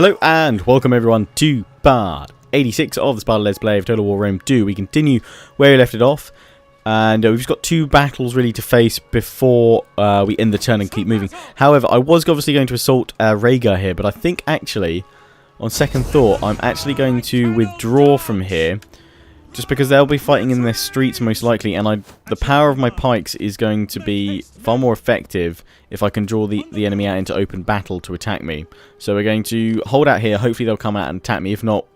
Hello and welcome everyone to part 86 of the Sparta Let's Play of Total War Rome 2. We continue where we left it off, and we've just got two battles really to face before we end the turn and keep moving. However, I was obviously going to assault Rhaegar here, but I think actually, on second thought, I'm actually going to withdraw from here, just because they'll be fighting in their streets most likely, and the power of my pikes is going to be far more effective if I can draw the enemy out into open battle to attack me. So we're going to hold out here. Hopefully they'll come out and attack me. If not,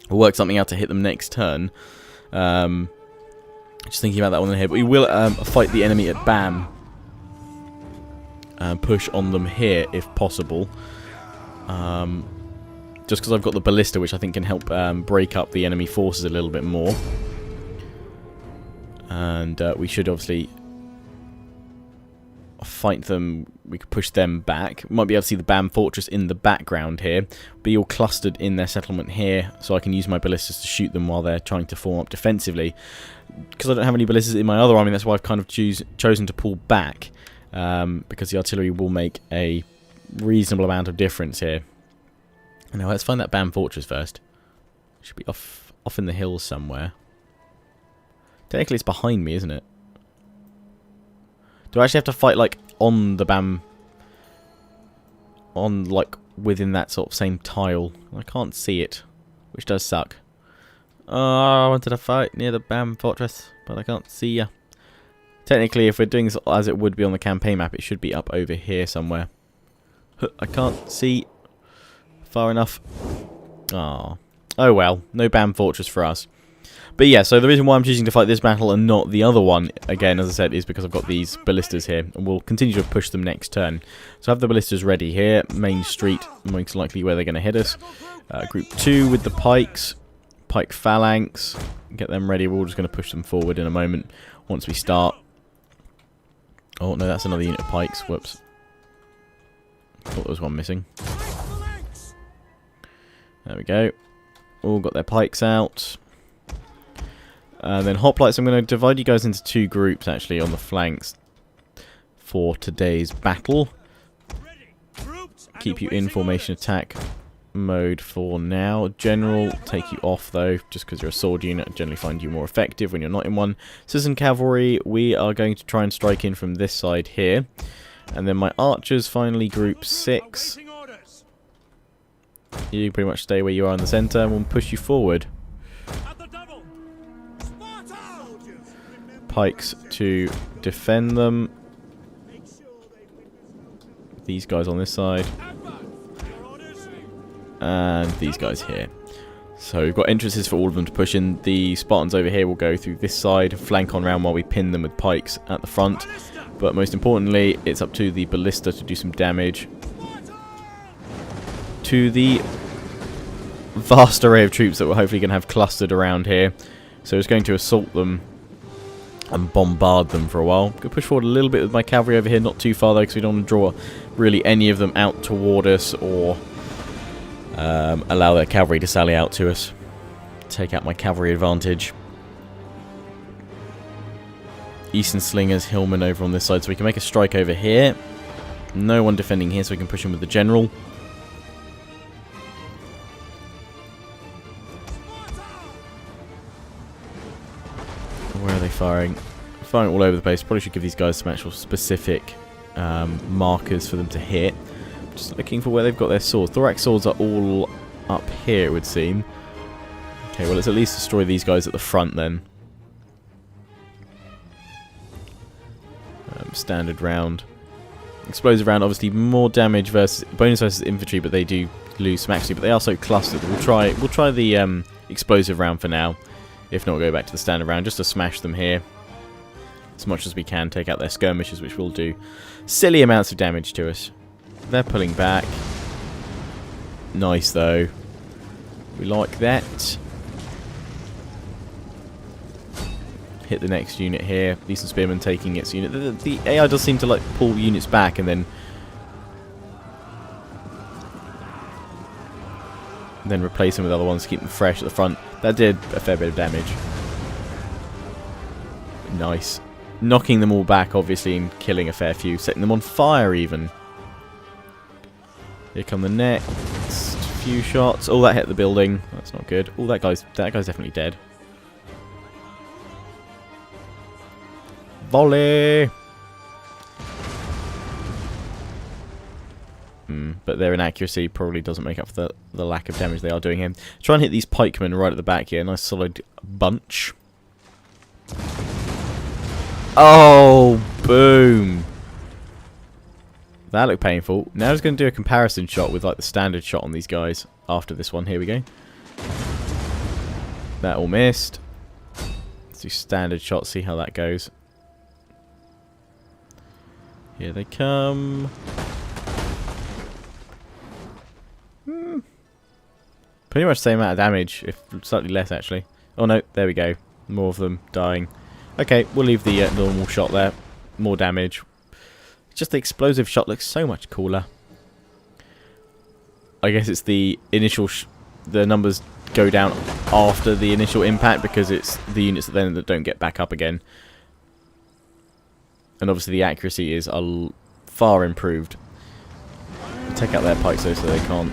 we'll work something out to hit them next turn. Just thinking about that one here. But we will fight the enemy at BAM. And push on them here if possible. Just because I've got the ballista, which I think can help break up the enemy forces a little bit more. And we should obviously fight them. We could push them back. Might be able to see the BAM fortress in the background here. Be all clustered in their settlement here, so I can use my ballistas to shoot them while they're trying to form up defensively. Because I don't have any ballistas in my other army, that's why I've kind of chosen to pull back. Because the artillery will make a reasonable amount of difference here. Now let's find that BAM fortress first. It should be off in the hills somewhere. Technically it's behind me, isn't it? Do I actually have to fight like on the BAM? On like within that sort of same tile? I can't see it, which does suck. Oh, I wanted to fight near the BAM fortress, but I can't see ya. Technically, if we're doing this as it would be on the campaign map, it should be up over here somewhere. I can't see far enough. Oh well, no BAM fortress for us. But yeah, so the reason why I'm choosing to fight this battle and not the other one, again, as I said, is because I've got these ballistas here, and we'll continue to push them next turn. So I have the ballistas ready here, main street, most likely where they're going to hit us. Group 2 with the pikes, pike phalanx, get them ready. We're all just going to push them forward in a moment once we start. Oh no, that's another unit of pikes, whoops. Thought there was one missing. There we go. All got their pikes out. And then hoplites, I'm going to divide you guys into two groups actually on the flanks for today's battle. Keep you in formation attack mode for now. General, take you off though, just because you're a sword unit. I generally find you more effective when you're not in one. Citizen cavalry, we are going to try and strike in from this side here. And then my archers, finally group 6. You pretty much stay where you are in the centre and we'll push you forward. Pikes to defend them. These guys on this side. And these guys here. So we've got entrances for all of them to push in. The Spartans over here will go through this side, flank on round while we pin them with pikes at the front. But most importantly, it's up to the ballista to do some damage to the vast array of troops that we're hopefully going to have clustered around here. So it's going to assault them and bombard them for a while. Going to push forward a little bit with my cavalry over here, not too far though, because we don't want to draw really any of them out toward us or allow their cavalry to sally out to us. Take out my cavalry advantage. Eastern Slingers, Hillman over on this side, so we can make a strike over here. No one defending here, so we can push him with the general. Where are they firing? Firing all over the place. Probably should give these guys some actual specific markers for them to hit. Just looking for where they've got their swords. Thorax swords are all up here, it would seem. Okay, well let's at least destroy these guys at the front then. Standard round. Explosive round, obviously more damage versus bonus versus infantry, but they do lose some actually. But they are so clustered. We'll try the explosive round for now. If not, we'll go back to the standard round just to smash them here as much as we can. Take out their skirmishers, which will do silly amounts of damage to us. They're pulling back. Nice though. We like that. Hit the next unit here. Decent spearman taking its unit. The AI does seem to like pull units back and then replace them with other ones to keep them fresh at the front. That did a fair bit of damage. Nice. Knocking them all back, obviously, and killing a fair few. Setting them on fire, even. Here come the next. few shots. Oh, that hit the building. That's not good. Oh, that guy's definitely dead. Volley! But their inaccuracy probably doesn't make up for the lack of damage they are doing here. Try and hit these pikemen right at the back here. Nice solid bunch. Oh, boom. That looked painful. Now I'm just going to do a comparison shot with like the standard shot on these guys after this one. Here we go. That all missed. Let's do standard shot, see how that goes. Here they come. Pretty much the same amount of damage, if slightly less actually. Oh no, there we go. More of them dying. Okay, we'll leave the normal shot there. More damage. Just the explosive shot looks so much cooler. I guess it's the initial... the numbers go down after the initial impact because it's the units that don't get back up again. And obviously the accuracy is far improved. Take out their pikes though so they can't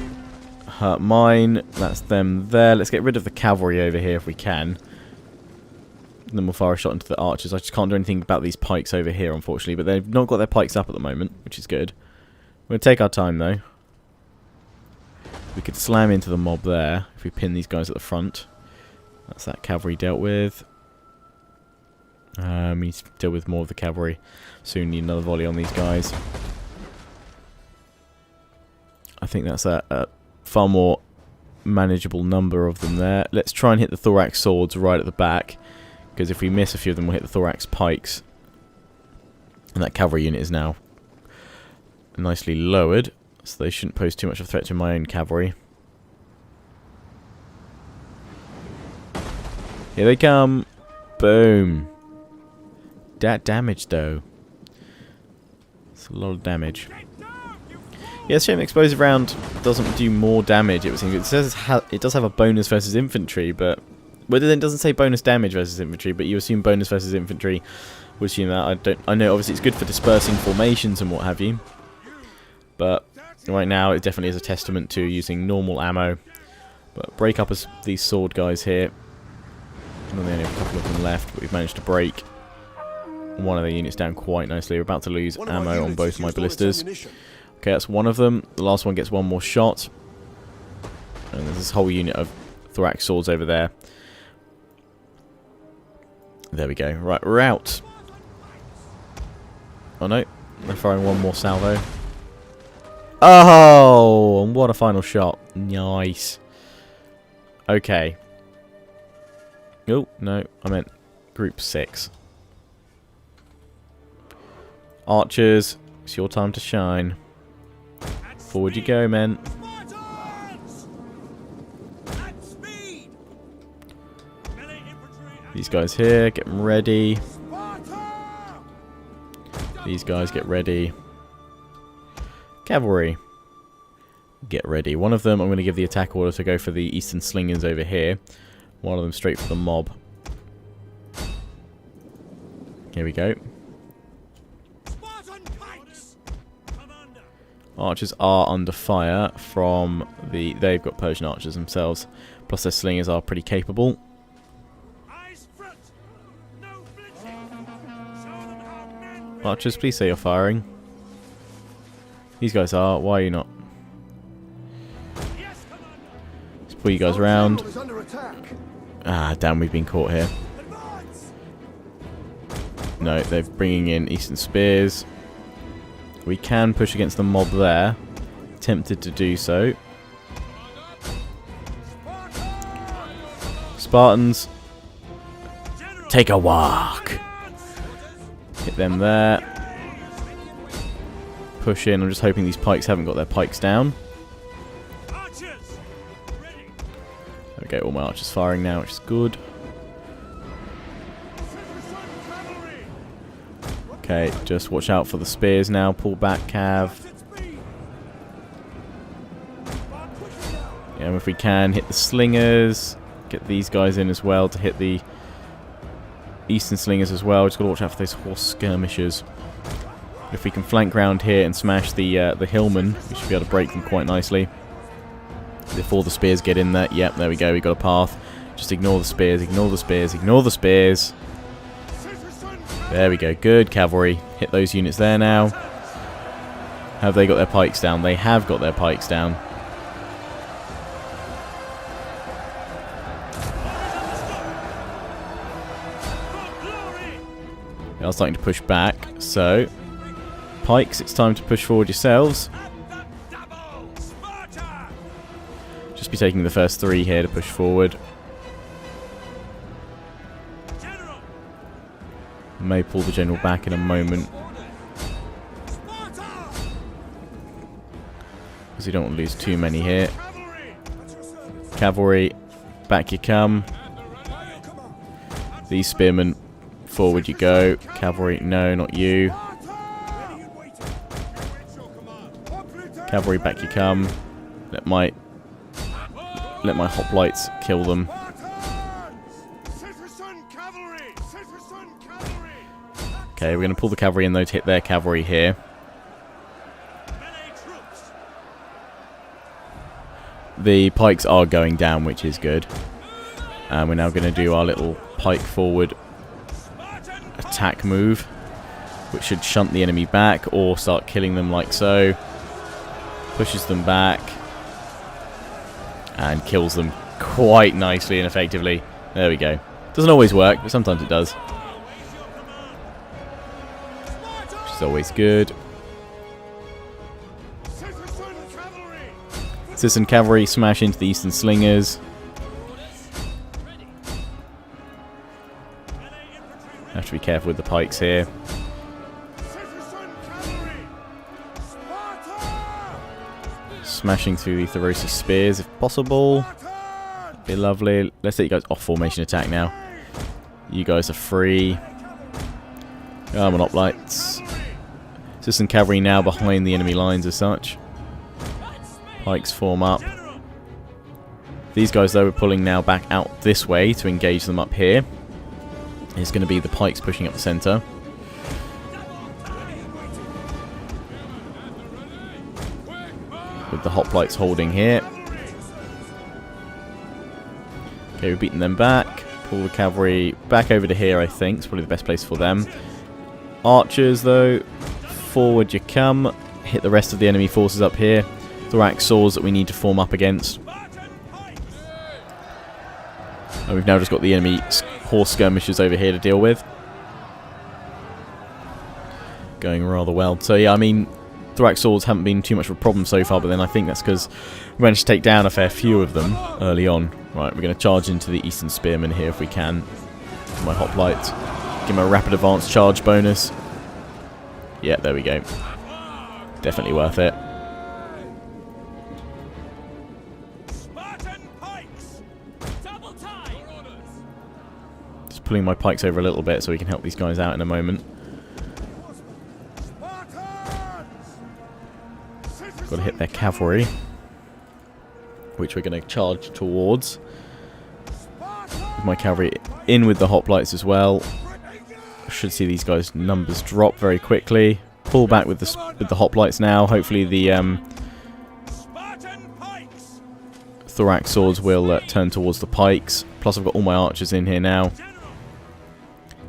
hurt mine. That's them there. Let's get rid of the cavalry over here if we can. And then we'll fire a shot into the archers. I just can't do anything about these pikes over here, unfortunately. But they've not got their pikes up at the moment, which is good. We're going to take our time, though. We could slam into the mob there if we pin these guys at the front. That's that cavalry dealt with. We need to deal with more of the cavalry. Soon need another volley on these guys. I think that's a far more manageable number of them there. Let's try and hit the thorax swords right at the back, because if we miss a few of them we'll hit the thorax pikes. And that cavalry unit is now nicely lowered, so they shouldn't pose too much of a threat to my own cavalry. Here they come. Boom. That damage though. It's a lot of damage. Yeah, it's a shame the explosive round doesn't do more damage. It says it does have a bonus versus infantry, but well, it doesn't say bonus damage versus infantry, but you assume bonus versus infantry. Would assume that. I know obviously it's good for dispersing formations and what have you, but right now it definitely is a testament to using normal ammo. But break up these sword guys here. And only have a couple of them left, but we've managed to break one of the units down quite nicely. We're about to lose ammo on both my ballistas. Okay, that's one of them. The last one gets one more shot. And there's this whole unit of thorax swords over there. There we go. Right, we're out. Oh no, they're firing one more salvo. Oh, and what a final shot. Nice. Okay. Oh, no, I meant group 6. Archers, it's your time to shine. Forward you go, men. These guys here, get them ready. These guys get ready. Cavalry, get ready. One of them, I'm going to give the attack order to go for the eastern slingers over here. One of them straight for the mob. Here we go. Archers are under fire from the... They've got Persian archers themselves. Plus their slingers are pretty capable. Archers, please say you're firing. These guys are. Why are you not? Let's pull you guys around. Ah, damn, we've been caught here. No, they're bringing in Eastern Spears. We can push against the mob there. Tempted to do so. Spartans, take a walk. Hit them there. Push in. I'm just hoping these pikes haven't got their pikes down. Okay, all my archers firing now, which is good. Okay, just watch out for the spears now. Pull back, Cav. Yeah, and if we can, hit the slingers. Get these guys in as well to hit the eastern slingers as well. Just got to watch out for those horse skirmishers. If we can flank round here and smash the hillmen, we should be able to break them quite nicely. before the spears get in there. Yep, there we go. We got a path. Just ignore the spears, ignore the spears, ignore the spears. There we go. Good cavalry. Hit those units there now. Have they got their pikes down? They have got their pikes down. They are starting to push back. So, pikes, it's time to push forward yourselves. Just be taking the first 3 here to push forward. May pull the general back in a moment, because you don't want to lose too many here. Cavalry, back you come. These spearmen, forward you go. Cavalry, no, not you. Cavalry, back you come. Let my hoplites kill them. Okay, we're going to pull the cavalry in though to hit their cavalry here. The pikes are going down, which is good. And we're now going to do our little pike forward attack move, which should shunt the enemy back or start killing them like so. Pushes them back and kills them quite nicely and effectively. There we go. Doesn't always work, but sometimes it does. Which is always good. Citizen cavalry smash into the eastern slingers. Have to be careful with the pikes here. Smashing through the Therosi spears if possible. Be lovely. Let's let you guys off formation attack now. You guys are free. Monopolites. Citizen cavalry now behind the enemy lines as such. Pikes form up. These guys though are pulling now back out this way to engage them up here. It's going to be the pikes pushing up the centre. With the hoplites holding here. Okay, we've beaten them back. Pull the cavalry back over to here, I think. It's probably the best place for them. Archers though, forward you come. Hit the rest of the enemy forces up here. Thorax swords that we need to form up against. And we've now just got the enemy horse skirmishers over here to deal with. Going rather well. So yeah, I mean, Thorax swords haven't been too much of a problem so far, but then I think that's because we managed to take down a fair few of them early on. Right, we're going to charge into the eastern spearmen here if we can. My hoplite. Give him a rapid advance charge bonus. Yeah, there we go. Definitely worth it. Just pulling my pikes over a little bit so we can help these guys out in a moment. Got to hit their cavalry, which we're going to charge towards. With my cavalry in with the hoplites as well. Should see these guys' numbers drop very quickly. Pull back with the hoplites now. Hopefully the thorax swords will turn towards the pikes. Plus I've got all my archers in here now.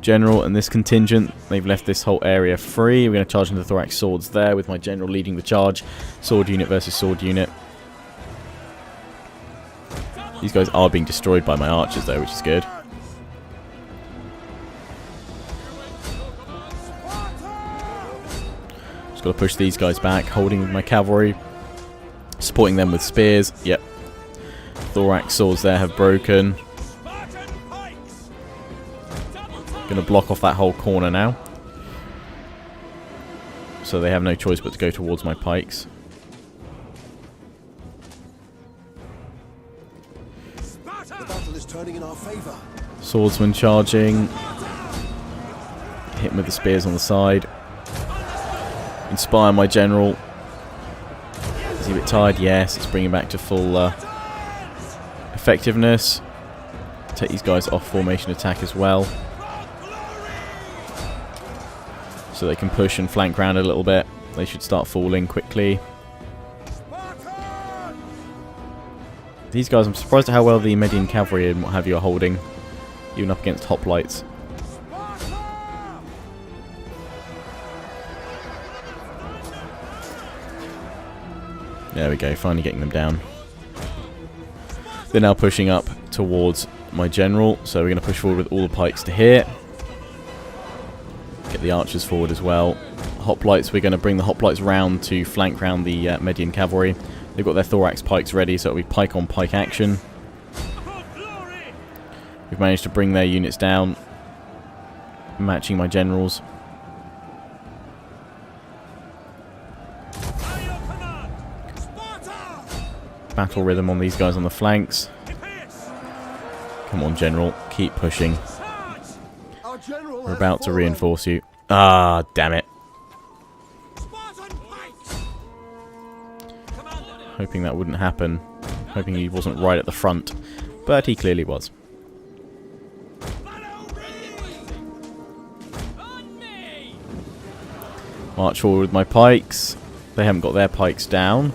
General and this contingent, they've left this whole area free. We're going to charge into the thorax swords there with my general leading the charge. Sword unit versus sword unit. These guys are being destroyed by my archers though, which is good. Just got to push these guys back, holding with my cavalry. Supporting them with spears. Yep. Thorax swords there have broken. Going to block off that whole corner now. So they have no choice but to go towards my pikes. The battle is turning in our favor. Swordsman charging. Hit him with the spears on the side. Inspire my general. Is he a bit tired? Yes, it's bringing back to full effectiveness. Take these guys off formation attack as well. So they can push and flank round a little bit. They should start falling quickly. These guys, I'm surprised at how well the Median cavalry and what have you are holding, even up against hoplites. There we go, finally getting them down. They're now pushing up towards my general, so we're going to push forward with all the pikes to here. Get the archers forward as well. Hoplites, we're going to bring the hoplites round to flank round the Median cavalry. They've got their thorax pikes ready, so it'll be pike on pike action. We've managed to bring their units down, matching my generals. Battle rhythm on these guys on the flanks. Come on, general, keep pushing. We're about to reinforce you. Ah, damn it. Hoping that wouldn't happen. Hoping he wasn't right at the front. But he clearly was. March forward with my pikes. They haven't got their pikes down,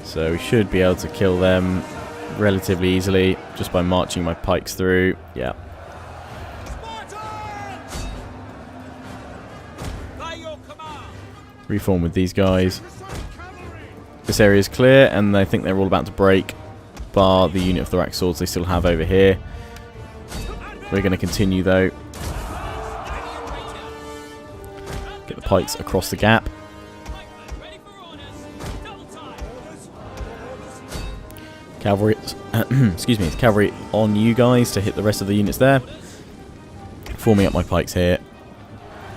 so we should be able to kill them relatively easily just by marching my pikes through. Yeah. Reform with these guys. This area is clear, and I think they're all about to break, bar the unit of thorax swords they still have over here. We're going to continue though. Get the pikes across the gap. Cavalry, excuse me, it's cavalry on you guys to hit the rest of the units there. Forming up my pikes here.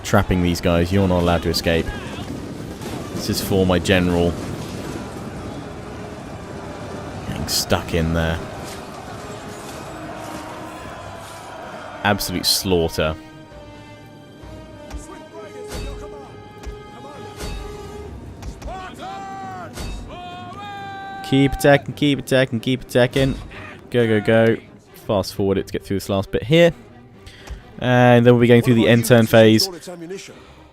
Trapping these guys, you're not allowed to escape. This is for my general. Getting stuck in there. Absolute slaughter. Keep attacking, keep attacking, keep attacking. Go, go, go. Fast forward it to get through this last bit here. And then we'll be going through the end turn phase.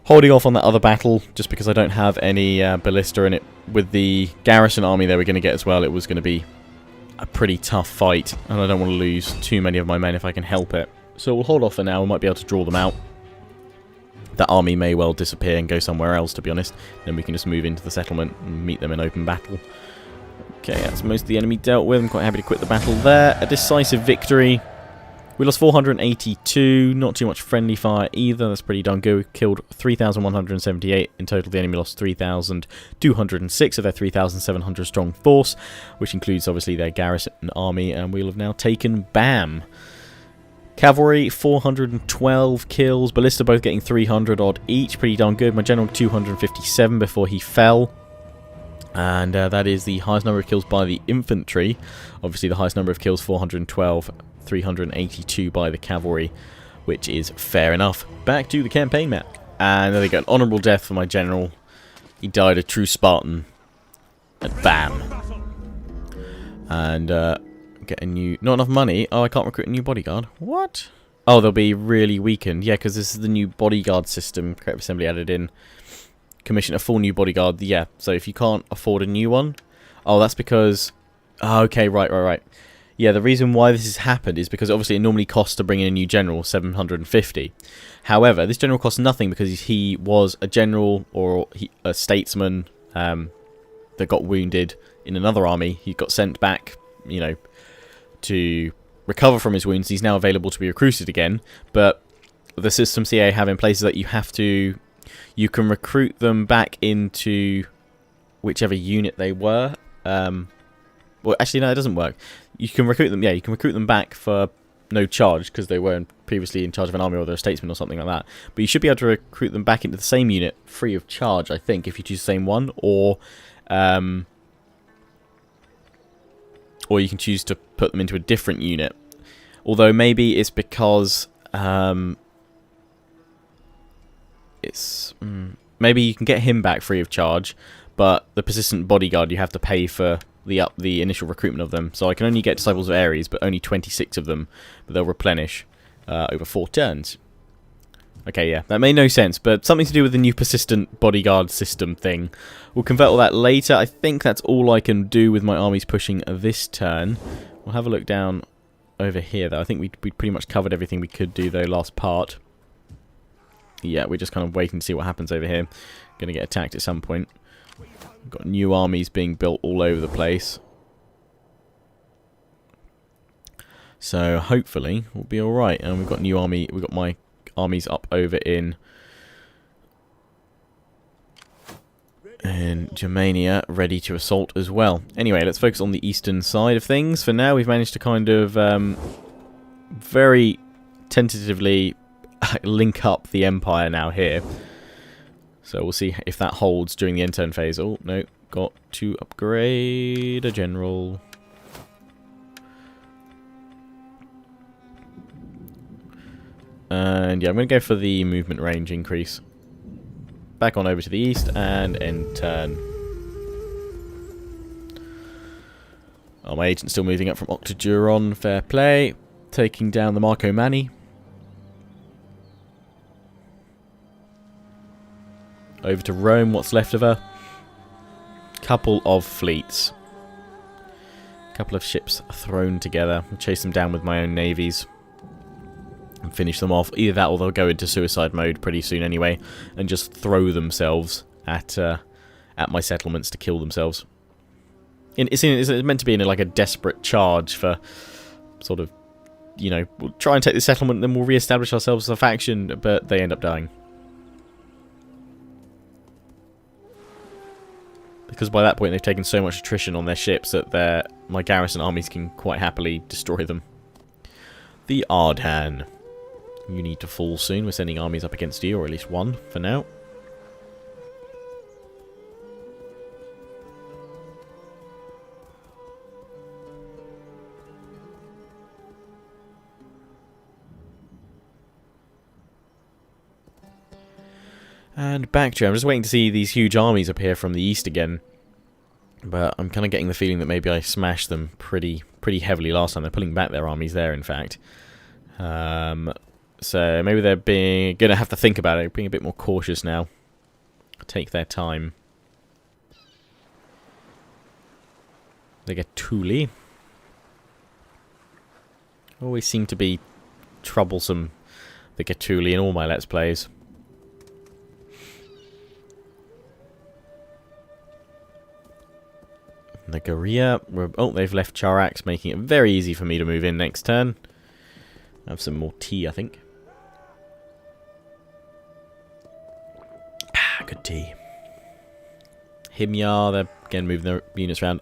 Holding off on that other battle, just because I don't have any ballista in it. With the garrison army that we're going to get as well, it was going to be a pretty tough fight. And I don't want to lose too many of my men if I can help it. So we'll hold off for now. We might be able to draw them out. That army may well disappear and go somewhere else, to be honest. Then we can just move into the settlement and meet them in open battle. Okay, that's most of the enemy dealt with. I'm quite happy to quit the battle there. A decisive victory. We lost 482. Not too much friendly fire either. That's pretty darn good. We killed 3,178. In total, the enemy lost 3,206 of their 3,700 strong force, which includes, obviously, their garrison and army. And we'll have now taken Bam. Cavalry, 412 kills. Ballista both getting 300 odd each. Pretty darn good. My general, 257 before he fell. And that is the highest number of kills by the infantry. Obviously, the highest number of kills, 412, 382 by the cavalry, which is fair enough. Back to the campaign map. And there they go, an honourable death for my general. He died a true Spartan. And bam. And get a new... Not enough money. Oh, I can't recruit a new bodyguard. What? Oh, they'll be really weakened. Yeah, because this is the new bodyguard system. Creative Assembly added in. Commission a full new bodyguard. Yeah, so if you can't afford a new one... Oh, that's because... Oh, okay, right. Yeah, the reason why this has happened is because obviously it normally costs to bring in a new general, 750. However, this general costs nothing because he was a general or a statesman that got wounded in another army. He got sent back, you know, to recover from his wounds. He's now available to be recruited again. But the system CA have in place is that you have to... You can recruit them back into whichever unit they were. Well, actually, no, it doesn't work. You can recruit them. Yeah, you can recruit them back for no charge because they weren't previously in charge of an army or they're a statesman or something like that. But you should be able to recruit them back into the same unit free of charge, I think, if you choose the same one, or you can choose to put them into a different unit. Although maybe it's because maybe you can get him back free of charge, but the persistent bodyguard you have to pay for the initial recruitment of them. So I can only get Disciples of Ares, but only 26 of them, but they'll replenish over 4 turns. Okay, yeah, that made no sense, but something to do with the new persistent bodyguard system thing. We'll convert all that later. I think that's all I can do with my armies pushing this turn. We'll have a look down over here, though. I think we pretty much covered everything we could do, though, last part. Yeah, we're just kind of waiting to see what happens over here. Going to get attacked at some point. We've got new armies being built all over the place. So hopefully we'll be alright. And we've got new army. We've got my armies up over in Germania, ready to assault as well. Anyway, let's focus on the eastern side of things. For now, we've managed to kind of very tentatively link up the Empire now here. So we'll see if that holds during the end turn phase. Oh, no. Got to upgrade a general. And yeah, I'm going to go for the movement range increase. Back on over to the east and end turn. Oh, my agent's still moving up from Octoduron. Fair play. Taking down the Marco Manni. Over to Rome, what's left of her. Couple of fleets. Couple of ships thrown together. I'll chase them down with my own navies. And finish them off. Either that or they'll go into suicide mode pretty soon anyway. And just throw themselves at my settlements to kill themselves. It's meant to be in like a desperate charge for sort of, you know, we'll try and take the settlement, then we'll re-establish ourselves as a faction, but they end up dying. Because by that point they've taken so much attrition on their ships that my garrison armies can quite happily destroy them. The Ardhan. You need to fall soon. We're sending armies up against you, or at least one for now. And back to you. I'm just waiting to see these huge armies appear from the east again. But I'm kind of getting the feeling that maybe I smashed them pretty heavily last time. They're pulling back their armies there, in fact. So maybe they're going to have to think about it, being a bit more cautious now. Take their time. They get Thule. Always seem to be troublesome, the Gatuli, in all my Let's Plays. The Goria. Oh, they've left Charax, making it very easy for me to move in next turn. Have some more tea, I think. Good tea. Himyar, they're again moving their units around.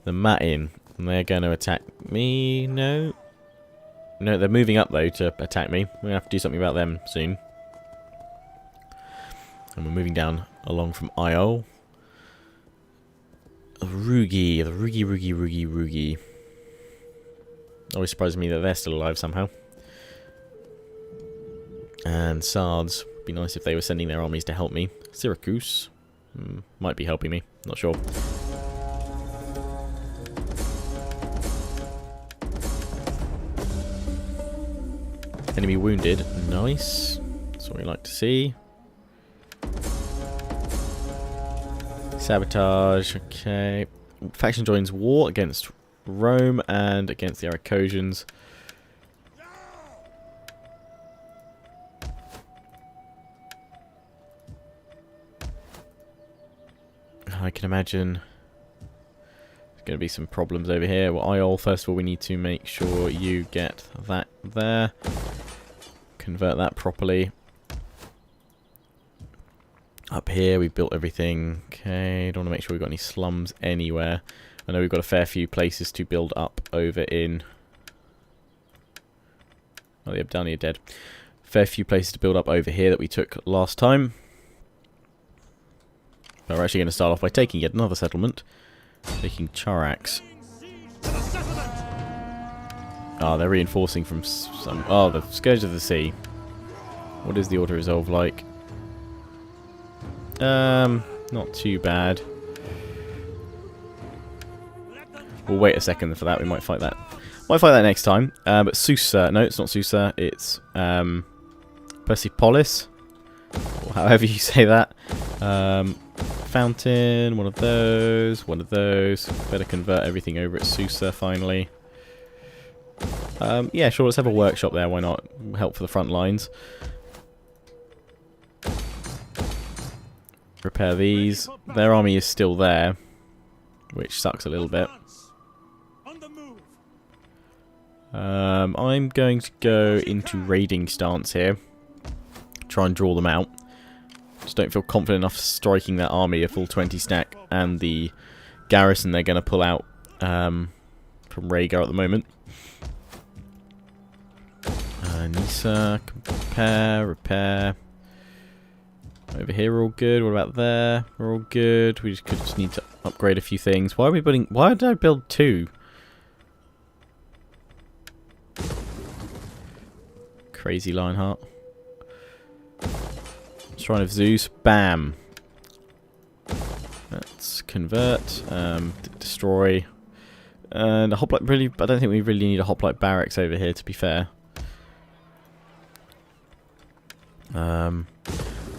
The Matin, and they're going to attack me. No, they're moving up though to attack me. We're going to have to do something about them soon. And we're moving down along from Io. Rugi, the Rugi. Always surprises me that they're still alive somehow. And Sards. Be nice if they were sending their armies to help me. Syracuse might be helping me. Not sure. Enemy wounded. Nice. That's what we like to see. Sabotage. Okay. Faction joins war against Rome and against the Aracosians. I can imagine there's going to be some problems over here. Well, Iol, first of all, we need to make sure you get that there. Convert that properly. Up here, we've built everything. Okay, don't want to make sure we've got any slums anywhere. I know we've got a fair few places to build up over in... Oh, the Abdani are dead. Fair few places to build up over here that we took last time. But we're actually going to start off by taking yet another settlement. Taking Charax. Ah, they're reinforcing from some... Oh, the Scourge of the Sea. What is the auto-resolve like? Not too bad. We'll wait a second for that. We might fight that. Might fight that next time. But Susa... No, it's not Susa. It's Persepolis. Or however you say that. Fountain, one of those. Better convert everything over at Susa finally. Yeah, sure, let's have a workshop there, why not? Help for the front lines. Repair these. Their army is still there, which sucks a little bit. I'm going to go into raiding stance here. Try and draw them out. Just don't feel confident enough striking that army a full 20 stack and the garrison they're going to pull out from Rhaegar at the moment. Nisa, compare, repair. Over here we're all good. What about there? We're all good. We just need to upgrade a few things. Why are we building... Why did I build 2? Crazy Lionheart. Shrine of Zeus. Bam. Let's convert. Destroy. And a hoplite... Really, I don't think we really need a hoplite barracks over here, to be fair.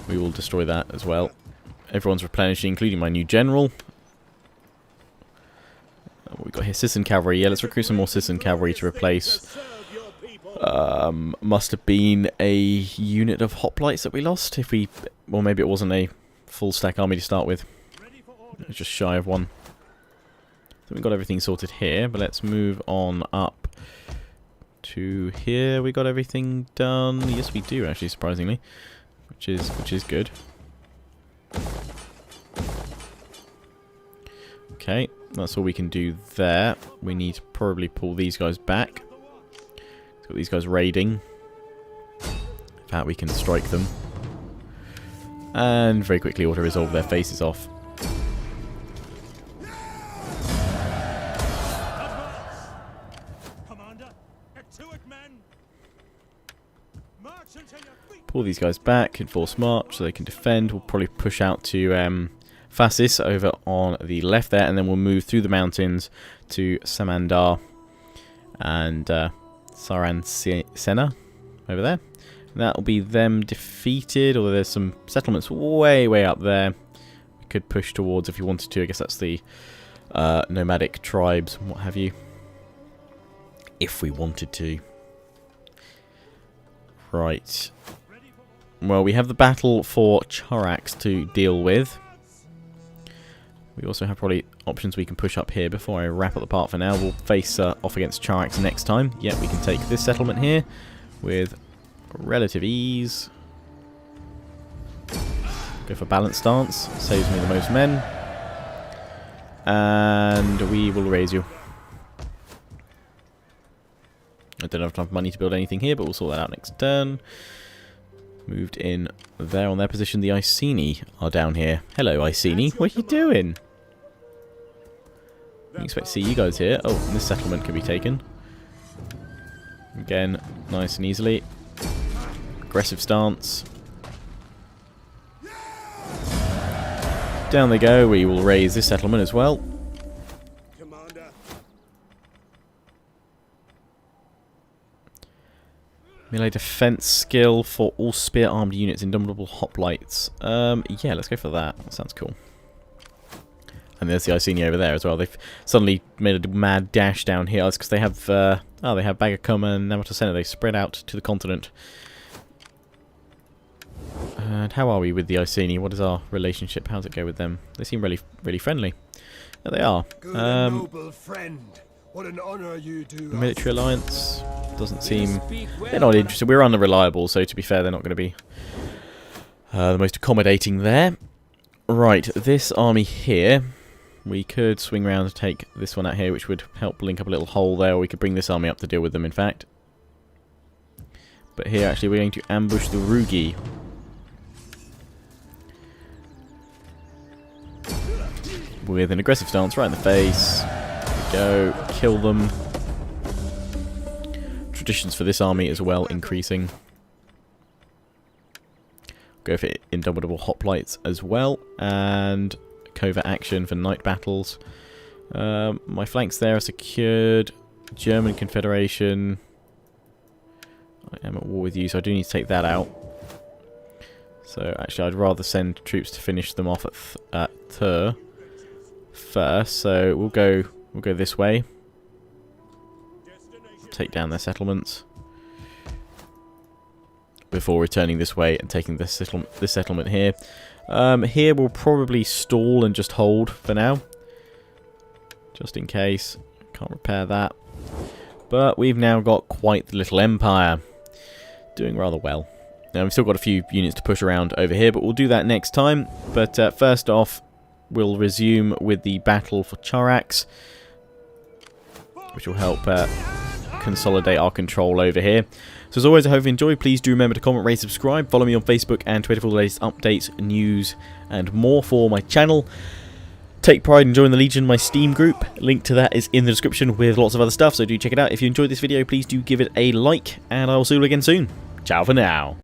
We will destroy that as well. Everyone's replenishing, including my new general. What we got here? Citizen cavalry. Yeah, let's recruit some more citizen cavalry to replace. Must have been a unit of hoplites that we lost. If we, well, maybe it wasn't a full stack army to start with. It was just shy of one. So we've got everything sorted here, but let's move on up to here. We got everything done. Yes, we do actually, surprisingly. Which is good. Okay, that's all we can do there. We need to probably pull these guys back. Got these guys raiding. In fact, we can strike them. And very quickly auto-resolve their faces off. Pull these guys back, enforce march so they can defend. We'll probably push out to Phasis over on the left there, and then we'll move through the mountains to Samandar and Saransena over there. And that'll be them defeated, although there's some settlements way up there we could push towards if you wanted to. I guess that's the nomadic tribes and what have you, if we wanted to. Right. Well, we have the battle for Charax to deal with. We also have probably options we can push up here before I wrap up the part for now. We'll face off against Charax next time. Yeah, we can take this settlement here with relative ease. Go for balanced stance. Saves me the most men. And we will raise you. I don't have enough money to build anything here, but we'll sort that out next turn. Moved in there on their position. The Iceni are down here. Hello, Iceni. What are you doing? I didn't expect to see you guys here. Oh, and this settlement can be taken. Again, nice and easily. Aggressive stance. Down they go. We will raise this settlement as well. Melee defense skill for all spear armed units, indomitable hoplites. Yeah, let's go for that. That sounds cool. And there's the Iceni over there as well. They've suddenly made a mad dash down here. It's because they have they have Bagacoma and Namatosena. They spread out to the continent. And how are we with the Iceni? What is our relationship? How does it go with them? They seem really friendly. There they are. Good and noble friend. What an honor you do. Military alliance doesn't seem... They're not interested. We're unreliable, so to be fair, they're not going to be the most accommodating there. Right, this army here, we could swing around and take this one out here, which would help link up a little hole there, or we could bring this army up to deal with them, in fact. But here, actually, we're going to ambush the Rugi. With an aggressive stance right in the face. There we go. Kill them. Traditions for this army as well increasing. Go for indomitable hoplites as well. And covert action for night battles. My flanks there are secured. German Confederation. I am at war with you, so I do need to take that out. So actually I'd rather send troops to finish them off at Thur first. So we'll go this way. take down their settlements before returning this way and taking this settlement here. Here we'll probably stall and just hold for now, just in case. Can't repair that. But we've now got quite the little empire. Doing rather well. Now we've still got a few units to push around over here, but we'll do that next time. But first off, we'll resume with the battle for Charax, which will help consolidate our control over here. So as always, I hope you enjoyed. Please do remember to comment, rate, subscribe. Follow me on Facebook and Twitter for the latest updates, news, and more for my channel. Take pride in joining the Legion, my Steam group. Link to that is in the description with lots of other stuff, so do check it out. If you enjoyed this video, please do give it a like, and I will see you again soon. Ciao for now.